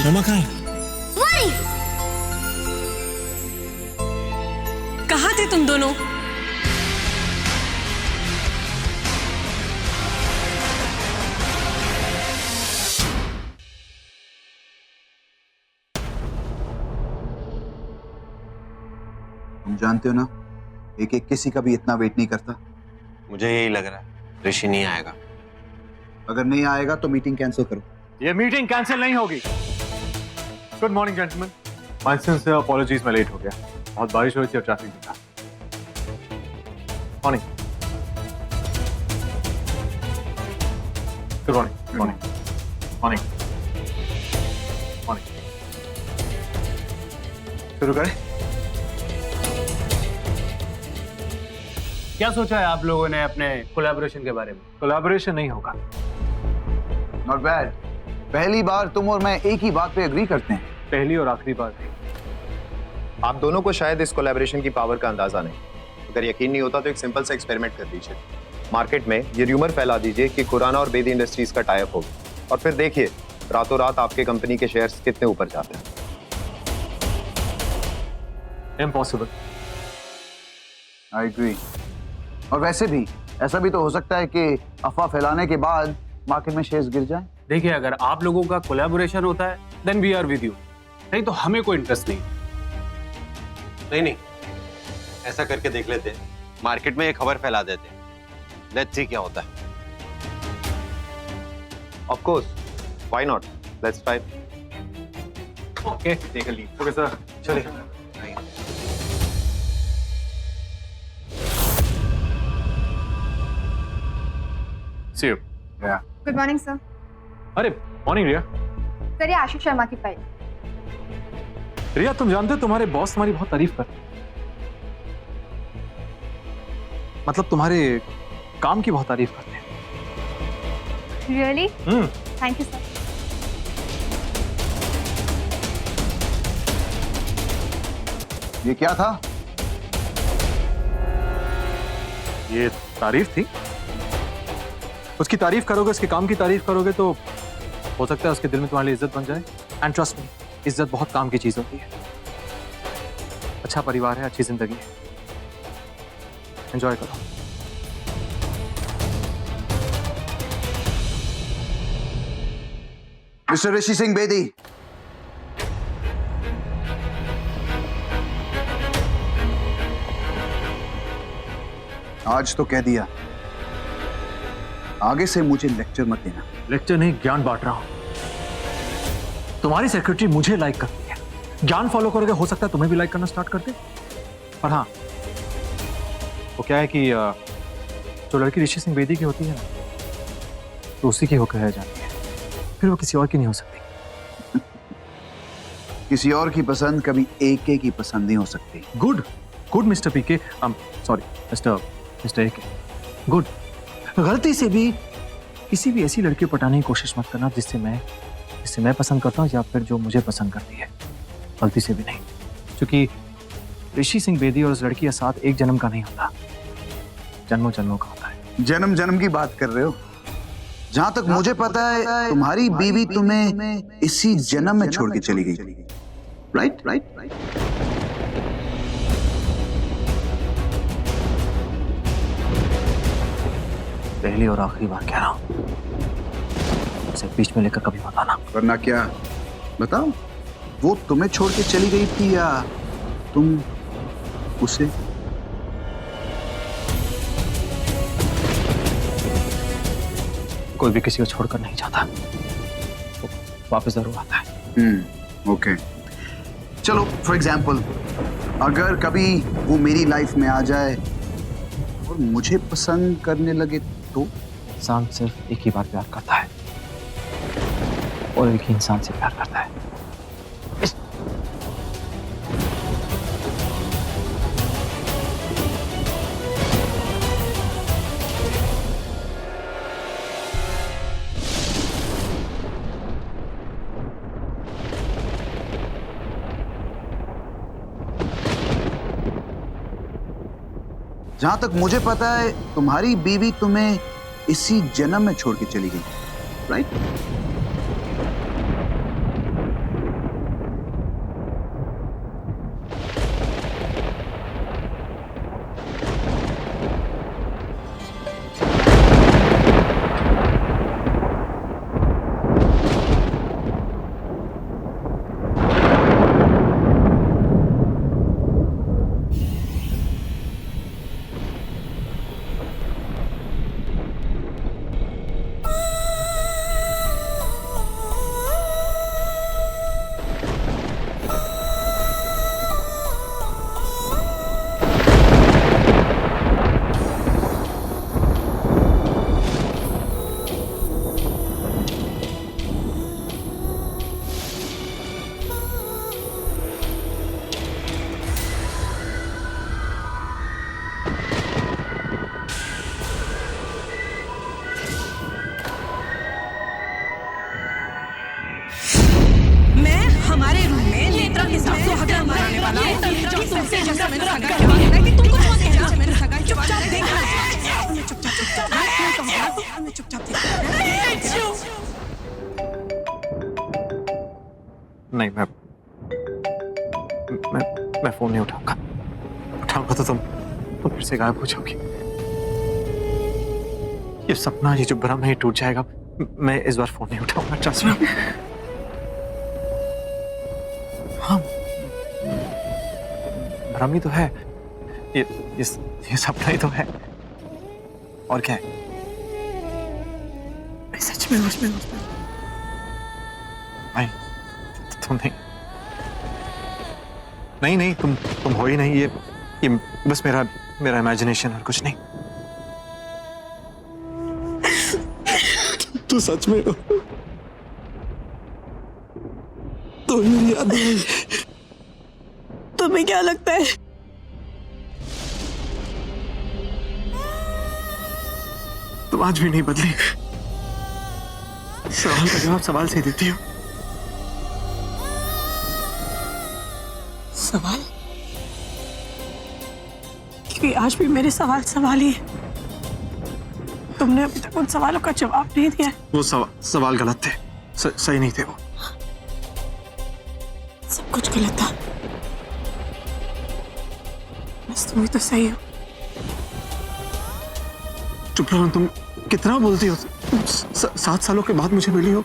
नमक है। वही कहाँ थे तुम दोनों? तुम जानते हो ना, एक एक किसी का भी इतना वेट नहीं करता। मुझे यही लग रहा है ऋषि नहीं आएगा। अगर नहीं आएगा तो मीटिंग कैंसिल करो। ये मीटिंग कैंसिल नहीं होगी। Good morning gentleman, my sincere apologies, मैं लेट हो गया। बहुत बारिश हो रही थी और ट्रैफिक भी था। Morning. Good morning. Morning morning morning. शुरू करें। क्या सोचा है आप लोगों ने अपने कोलैबोरेशन के बारे में? कोलैबोरेशन नहीं होगा। Not bad. पहली बार तुम और मैं एक ही बात पे एग्री करते हैं। पहली और आखिरी बार नहीं। आप दोनों को शायद इस कोलैबोरेशन की पावर का अंदाजा नहीं। अगर यकीन नहीं होता तो एक सिंपल सा एक्सपेरिमेंट कर दीजिए। मार्केट में ये र्यूमर फैला दीजिए कि खुराना और बेदी इंडस्ट्रीज का टाई अप होगा, और फिर देखिए रातों रात आपके कंपनी के शेयर्स कितने ऊपर जाते हैं। इम्पॉसिबल। I agree. और वैसे भी ऐसा भी तो हो सकता है कि अफवाह फैलाने के बाद मार्केट में शेयर्स गिर जाएं। देखिए, अगर आप लोगों का कोलैबोरेशन होता है then we are with you, नहीं तो हमें कोई इंटरेस्ट नहीं। नहीं, ऐसा करके देख लेते हैं। मार्केट में एक खबर फैला देते हैं, लेट्स सी क्या होता है। Of course, why not, let's try. Okay, take a lead. Okay sir, चलिए। See you. Yeah. Good morning sir. अरे मॉर्निंग रिया। सर ये आशीष शर्मा की फाइल। रिया, तुम जानते हो तुम्हारे बॉस तुम्हारी बहुत तारीफ करते हैं। मतलब तुम्हारे काम की बहुत तारीफ करते हैं। रियली? Thank you sir. ये क्या था? ये तारीफ थी। उसकी तारीफ करोगे, उसके काम की तारीफ करोगे तो हो सकता है उसके दिल में तुम्हारी इज्जत बन जाए। एंड ट्रस्ट मी, इज्जत बहुत काम की चीज होती है। अच्छा परिवार है, अच्छी जिंदगी है, एंजॉय करो। मिस्टर ऋषि सिंह बेदी, आज तो कह दिया, आगे से मुझे लेक्चर मत देना। लेक्चर नहीं, ज्ञान बांट रहा हूं। तुम्हारी सेक्रेटरी मुझे लाइक करती है, ज्ञान फॉलो करोगे हो सकता है तुम्हें भी लाइक करना स्टार्ट कर दे। पर हाँ, वो क्या है कि जो लड़की ऋषि सिंह बेदी की होती है ना, तो उसी की होकर रह जाती है, फिर वो किसी और की नहीं हो सकती। किसी और की पसंद कभी एके की पसंद नहीं हो सकती। गुड गुड मिस्टर पीके, सॉरी मिस्टर एके, गुड। गलती से भी किसी भी ऐसी लड़की को पटाने की कोशिश मत करना जिससे मैं पसंद करता हूँ या फिर जो मुझे पसंद करती है। गलती से भी नहीं, क्योंकि ऋषि सिंह बेदी और उस लड़की का साथ एक जन्म का नहीं होता, जन्मों जन्मों का होता है। जन्म जन्म की बात कर रहे हो? जहां तक मुझे पता है तुम्हारी बीवी तुम्हें इसी जन्म में छोड़ के चली गई। Right right right. पहली और आखिरी बार कह रहा हूं, उसे बीच में लेकर कभी मत आना। वरना क्या? बताओ, वो तुम्हें छोड़ के चली गई थी या तुम उसे? कोई भी किसी को छोड़कर नहीं जाता, तो वापस जरूर आता है। ओके। चलो फॉर एग्जाम्पल, अगर कभी वो मेरी लाइफ में आ जाए और मुझे पसंद करने लगे तो? इंसान सिर्फ एक ही बार प्यार करता है और एक ही इंसान से प्यार करता है। जहां तक मुझे पता है तुम्हारी बीवी तुम्हें इसी जन्म में छोड़ के चली गई। राइट? हमारे रूम में नेत्रा के साथ सुहागरात मनाने वाला है, तभी जब तुमसे जैसा मैंने सगाई के बाद है कि तुम कुछ मत कहना, मैंने सगाई के बाद देखा है, चुपचाप नहीं, मैं फोन नहीं उठाऊंगा तो तुम फिर से गायब हो जाओगी। ये सपना, ये जो भ्रम है, ये टूट जाएगा। मैं इस बार फोन नहीं उठाऊंगा, ट्रस्ट मी। हाँ, भ्रम ही तो है ये सपना ही तो है, और क्या है? मैं सच में उसमें नहीं, तुम नहीं, तुम हो ही नहीं। ये बस मेरा इमेजिनेशन और कुछ नहीं। तू सच में हो? तो मेरी याद नहीं। तुम्हें क्या लगता है? तुम आज भी नहीं बदली। सवाल का जवाब सवाल से देती हो। सवाल? क्योंकि आज भी मेरे सवाल ही है। तुमने अभी तक उन सवालों का जवाब नहीं दिया। वो सवाल गलत थे, सही नहीं थे वो। सब कुछ गलत था, बस तुम ही तो सही हो। चुप रहो, तुम कितना बोलती हो? 7 सालों के बाद मुझे मिली हो।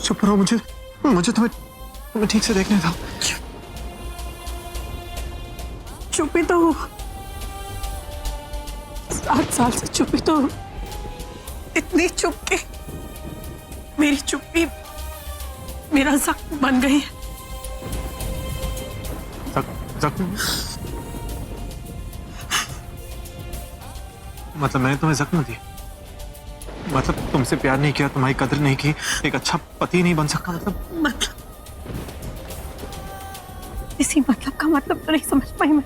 चुप रहो, मुझे तुम्हें ठीक से देखने था। चुप ही तो हो, 7 साल से चुप ही तो हो। इतनी चुप के मेरी चुप्पी मेरा जख्म बन गई है। जख्म? मतलब मैंने तुम्हें जख्म दिया? मतलब तुमसे प्यार नहीं किया, तुम्हारी कदर नहीं की, एक अच्छा पति नहीं बन सका? मतलब इसी मतलब का मतलब तो नहीं समझ पाई मैं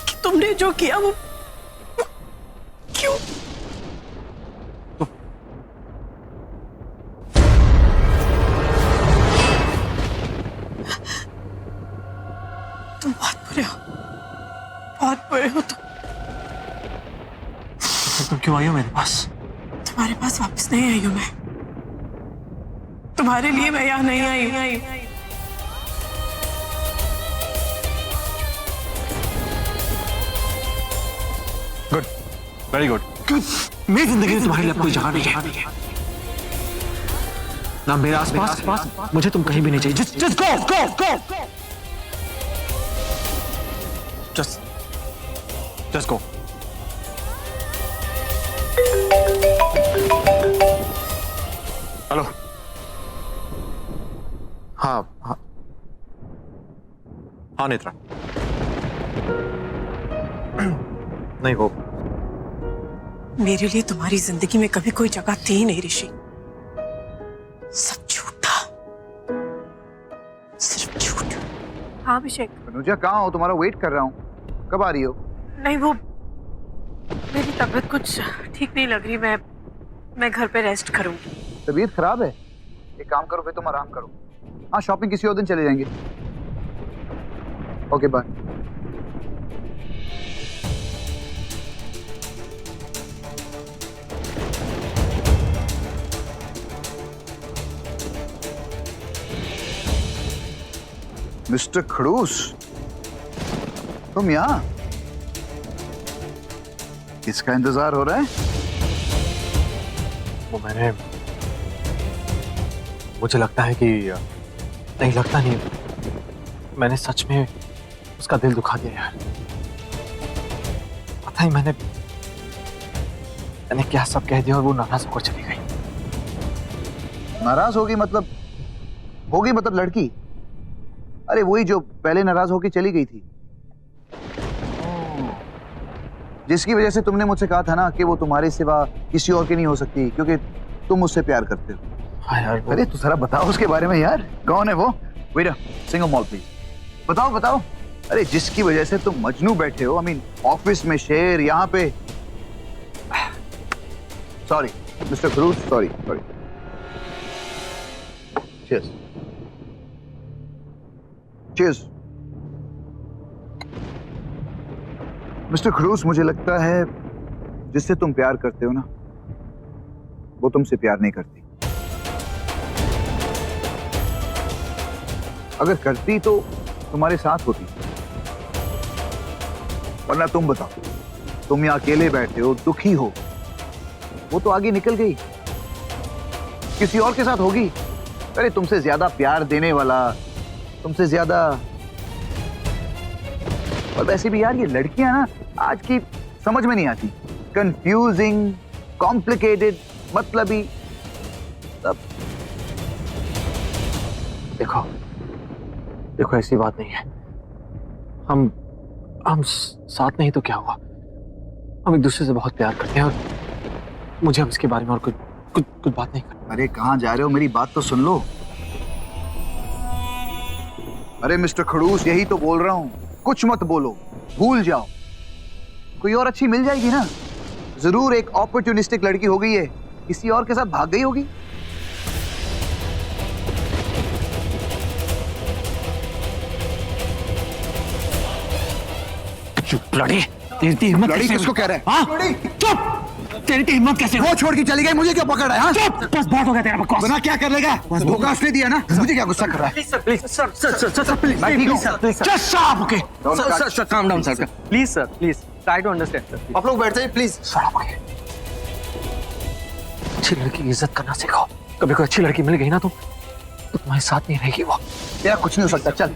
कि तुमने जो किया वो क्यों? तुम बहुत बुरे हो, बहुत बुरे हो तुम क्यों आई हो मेरे पास? तुम्हारे पास वापस नहीं आई हूं मैं। तुम्हारे लिए मैं यहाँ नहीं आई हूं। Good, very good. मेरी जिंदगी में तुम्हारे लिए कोई जगह नहीं है। ना मेरे आसपास, मुझे तुम कहीं भी नहीं चाहिए। just go। Just go। Hello. हाँ नेत्रा। नहीं, वो मेरे लिए तुम्हारी जिंदगी में कभी कोई जगह थी ही नहीं ऋषि। सब झूठ था, सिर्फ झूठ। हाँ अभिषेक। अनुजा कहाँ हो? तुम्हारा वेट कर रहा हूँ, कब आ रही हो? नहीं, वो मेरी तबीयत कुछ ठीक नहीं लग रही। मैं घर पे रेस्ट करूंगी। तबीयत खराब है? एक काम करो, फिर तुम आराम करो। हाँ, शॉपिंग किसी और दिन चले जाएंगे। Okay bye. मिस्टर खड़ूस, तुम यहाँ? किसका इंतजार हो रहा है? वो मुझे लगता है कि नहीं, लगता नहीं, मैंने सच में उसका दिल दुखा दिया यार। पता ही मैंने क्या सब कह दिया और वो नाराज होकर चली गई। नाराज होगी मतलब लड़की? अरे वही जो पहले नाराज होकर चली गई थी, जिसकी वजह से तुमने मुझसे कहा था ना कि वो तुम्हारे सिवा किसी और की नहीं हो सकती क्योंकि तुम मुझसे प्यार करते हो। हाँ यार, अरे तू जरा बताओ उसके बारे में यार, कौन है वो? Waiter, single mall please. बताओ। अरे जिसकी वजह से तुम मजनू बैठे हो, ऑफिस में शेर, यहाँ पे। सॉरी मिस्टर खड़ूस, सॉरी। चीयर्स। चीयर्स। मिस्टर खड़ूस, मुझे लगता है जिससे तुम प्यार करते हो ना, वो तुमसे प्यार नहीं करती। अगर करती तो तुम्हारे साथ होती, वरना तुम बताओ, तुम यहाँ अकेले बैठे हो, दुखी हो, वो तो आगे निकल गई, किसी और के साथ होगी। अरे तुमसे ज्यादा प्यार देने वाला, तुमसे ज्यादा। और वैसे भी यार ये लड़कियां ना आज की समझ में नहीं आती, कंफ्यूजिंग, कॉम्प्लिकेटेड, मतलबी सब। देखो देखो, ऐसी बात नहीं है। हम साथ नहीं तो क्या हुआ, हम एक दूसरे से बहुत प्यार करते हैं और मुझे अब इसके बारे में और कुछ बात नहीं करनी। अरे कहाँ जा रहे हो, मेरी बात तो सुन लो। अरे मिस्टर खड़ूस, यही तो बोल रहा हूँ, कुछ मत बोलो, भूल जाओ। कोई और अच्छी मिल जाएगी ना, जरूर एक अपॉर्चुनिस्टिक लड़की हो गई है, किसी और के साथ भाग गई होगी। चुप लड़ी, तेरी हिम्मत लड़ी कैसे किसको हुई? कह रहा है? हाँ? चुप, तेरी हिम्मत कैसे हुई? वो छोड़ के चली गई, मुझे क्या पकड़ है? हाँ? चुप, बस बहुत हो गया तेरा बकवास। बना क्या कर लेगा? धोखा उसने दिया ना, मुझे क्या गुस्सा कर रहा है? Please sir, please sir, sir please, मैं ठीक हूँ। Just shut, okay sir calm down sir, please sir, please try to understand sir. आप लोग बैठ जाइए प्लीज। अच्छी लड़की की इज्जत करना सीखो। कभी कोई अच्छी लड़की मिल गई ना तो तुम्हारे साथ नहीं रहेगी वो। यार कुछ नहीं हो सकता, चल।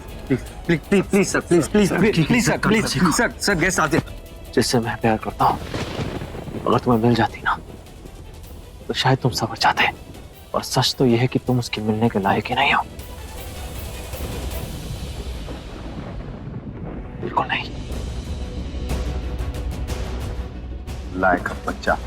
Please sir, please sir guest आते। जिससे मैं प्यार करता हूँ, अगर तुम्हें मिल जाती ना तो शायद तुम सबर जाते, और सच तो यह है कि तुम उसके मिलने के लायक ही नहीं हो। बिल्कुल नहीं। लायक बच्चा।